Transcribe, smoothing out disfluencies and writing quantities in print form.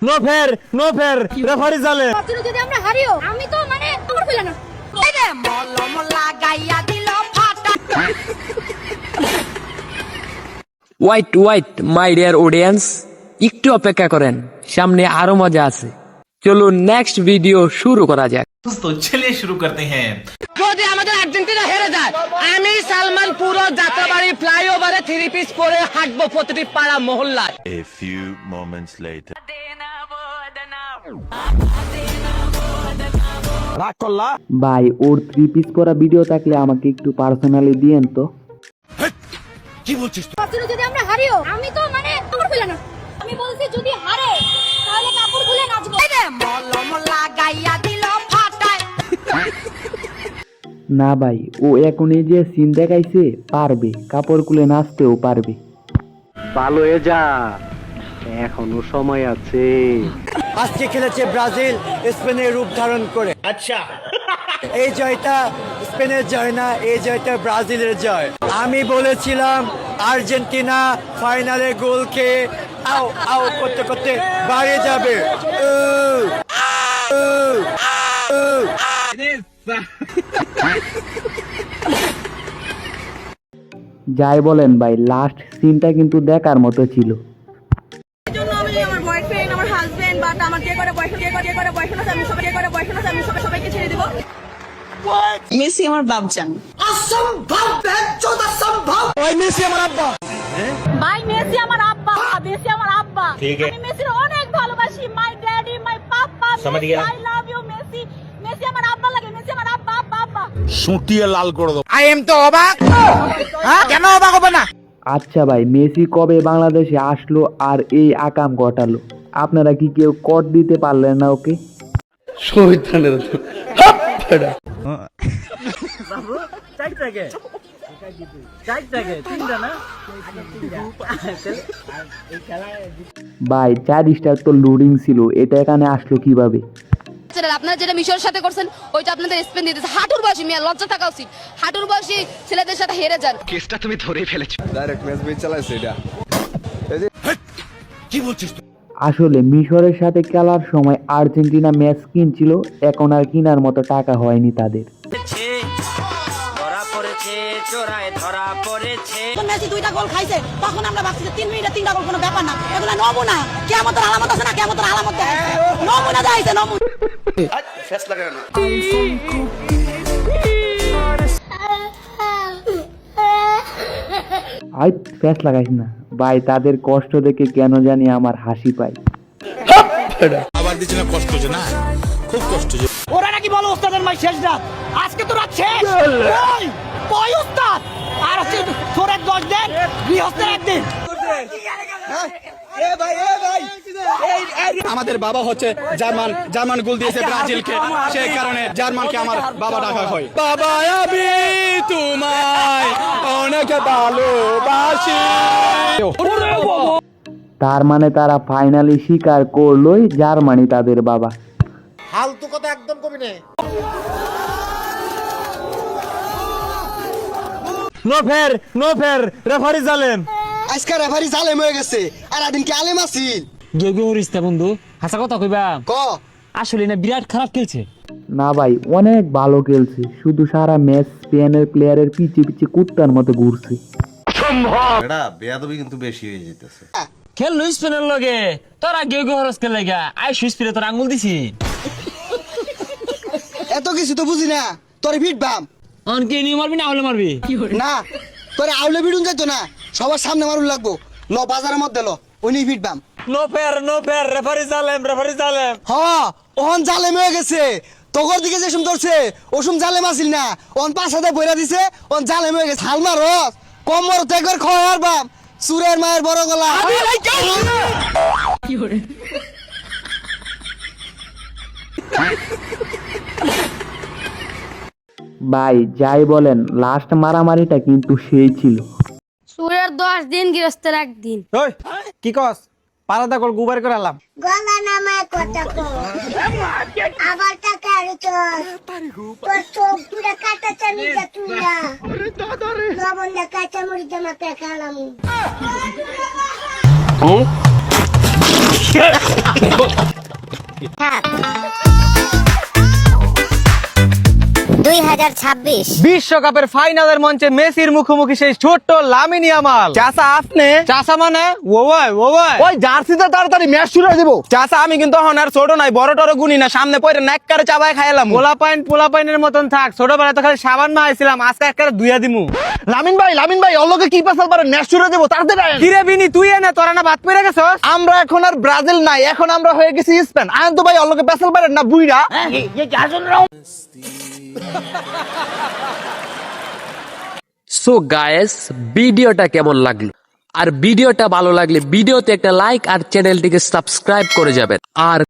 No ফের referee জালে। যদি আমরা হারিও আমি তো মানে তোমার ফেলে না মলম লাগাইয়া দিল ফাটা। ওয়াইট মাই ডিয়ার অডিয়েন্স, একটু অপেক্ষা করেন, সামনে আরো মজা আছে। চলুন নেক্সট ভিডিও শুরু করা যাক। तो चलिए शुरू करते हैं। যদি আমাদের আর্জেন্টিনা হেরে যায়, আমি সালমান পুরো যাত্রাবাড়ি ফ্লাইওভারে 3 পিস পরে হাঁটবো প্রতিটি পাড়া মহল্লায়। A few moments later. ভাই ওর 3 পিস পরা ভিডিও থাকলে আমাকে একটু পার্সোনালি দিয়েন তো। যদি আমরা হারিও আমি তো মানে তোমার ফেলে না। আমি বলছি যদি হারে তাহলে কাপড় খুলে নাচবো মলম লাগাইয়া দিল ফাটায়। না ভাই, ও এখন এই যে সিন দেখাইছে, পারবে, কাপড় খুলে নাচতেও পারবে। ভালো হয়ে যা, এখনো সময় আছে। আজকে খেলেছে ব্রাজিল স্পেনের রূপ ধারণ করে। আচ্ছা, এই জয়টা স্পেনের জয় না, এই জয়টা ব্রাজিলের জয়। আমি বলেছিলাম আর্জেন্টিনা ফাইনালে গোল খেয়ে আও আও করতে করতে বাইরে যাবে। যাই বলেন ভাই, লাস্ট সিনটা কিন্তু দেখার মতো ছিল। আমার বয়ফ্রেন্ড আমার হাজবেন্ড বাট আমার যে করে বয়ফ্রেন্ড আছে আমি সবাইকে ছেড়ে দেব। মেসি আমার বাপজান। ওই মেসি আমার আব্বা। ভাই মেসি আমার আব্বা, আমি মেসির অনেক ভালোবাসি। My daddy my papa, I love you Messi. Messi আমার আব্বা লাগে, মেসি আমার আব্বা। সুটিয়ে লাল করে দাও। আই এম তো অবাক। হ্যাঁ, কেন অবাক হবে না? আচ্ছা ভাই, মেসি কবে বাংলাদেশে আসলো আর এই আকাম ঘটালো? আপনারা কি কেউ কর দিতে পারলেন না ওকে? ভাই 4 স্টার তো লোডিং ছিল, এটা এখানে আসলো কিভাবে? আপনারা যেটা মিশরের সাথে করছেন ওইটা আপনাদের স্পেন দিতেছে। হাঁটুর বয়সী মেয়ে লজ্জা থাকা উচিত। হাঁটুর বয়সী ছেলেদের সাথে হেরে যান। কেসটা তুমি ধরেই ফেলেছো। ডাইরেক্ট ম্যাচ বেচ চালাইছে এটা। কি বলছিস তুই? আসলে মিশরের সাথে খেলার সময় আর্জেন্টিনা ম্যাচ কিনছিল, এখন আর কেনার মতো টাকা হয়নি তাদের। মেসি 2টা গোল খাইছে, তখন আমরা ভাবছি যে 3 মিনিটে 3টা গোল কোনো ব্যাপার না, এগুলা নমুনা। কিয়ামতের আলামত আছে না, কিয়ামতের আলামত দেখাইছে, নমুনা দেখাইছে, নমুনা। ফেস লাগায় না। আই ফেস লাগাইস না ভাই, তাদের কষ্ট দেখে কেন জানি আমার হাসি পায়। আবার দিছ না, কষ্ট হচ্ছে না, খুব কষ্ট হচ্ছে। ওরা নাকি বলো ওস্তাদের মাই শেষ রাত, আজকে তো রাত শেষ। কই ওস্তাদ? আর হচ্ছে তোর 10 দিন, গৃহস্থের 1 দিন। আমাদের বাবা হচ্ছে জার্মান গোল দিয়েছে ব্রাজিলকে, সেই কারণে জার্মানকে আমার বাবা ডাকা হয়। বাবা আমি তোমায় অনেক ভালোবাসি। তার মানে তারা ফাইনালি স্বীকার করলোই জার্মানি তাদের বাবা। ফালতু কথা একদম কবি নে। নো ফের রেফারি জালেম। আজকে রেফারি জালেম হয়ে গেছে, আর আদিন কি আলেম আছিল? গেগরিস্তা বন্ধু, হাসা কথা কইবা। ক আসলে না বিরাট খারাপ খেলছে। না ভাই, অনেক ভালো খেলছে, শুধু সারা ম্যাচ স্পেনের প্লেয়ারের পিছে পিছে কুত্তার মতো ঘুরছে। এটা বেয়াদবি কিন্তু বেশি হয়ে যেতেছে। খেল লুইস স্পেনের লগে তোরা গেগরস খেলে গা, আই সুইস ফিরে তোর আঙ্গুল দিছি। এত কিছু তো বুঝি না, তোর ফিট বাম অনকে নি মারবি না হলে মারবি না, তোর আউলে বিড়ুন যাইতো না, সবার সামনে মারুন লাগবো। ল বাজারের মধ্যে ল, উনি ফিট বাম। নো ফের রেফারি জালেম। হ, ওহন জালেম হয়ে গেছে। তোগর দিকে যে সুম ধরছে ওসুম জালেম আসিল না, ওন পাশাতে বইরা দিছে, ওন জালেম হয়ে গেছে। হাল মারস কমর তো একবার খয়ার বাম, সুরের মায়ের বড় গলা। ভাই যাই বলেন, লাস্ট মারামারিটা কিন্তু সেই ছিল। সুরের 10 দিন গৃহস্থের 1 দিন। ওই কি কস? পারাদা কল গুবার করে আলাম। গলা নামায় কথা কো আবার টাকা রিচার্জ তোর চোখ পুরা কাটা চানি যা তুইরা লবণ দা কাঁচা মরিচ মাখা খালামু। বিশ্বকাপের ফাইনালের মঞ্চে মেসির মুখোমুখি সেই ছোট্ট লামিন ইয়ামাল। চাচা আপনি? চাচা মানে ও ভাই ওই জার্সিতে তাড়াতাড়ি ম্যাচ শুরু হয়ে দিব। চাচা আমি কিন্তু এখন আর ছোট নাই, বড় টড় গুনি না, সামনে পড়ে নাককারে চাবায় খাইলাম। পোলাপাইনের মতন থাক, ছোটবেলায় তো খালি সাবান মাইছিলাম, আজকে একবারে ধুইয়া দিমু। লামিন ভাই অল্লকে কি পাসাল পারে, ম্যাচ শুরু হয়ে দিব তাড়াতাড়ি। কি রে বিনি তুই এনে তোরা না ভাত পেরে গেছস? আমরা এখন আর ব্রাজিল নাই, এখন আমরা হয়ে গেছি স্পেন। আয়ন তো ভাই অল্লকে পেছাল পারেন না বুইরা। সো গায়েস, ভিডিওটা কেমন লাগলো? আর ভিডিওটা ভালো লাগলে ভিডিওতে একটা লাইক আর চ্যানেলটিকে সাবস্ক্রাইব করে যাবেন। আর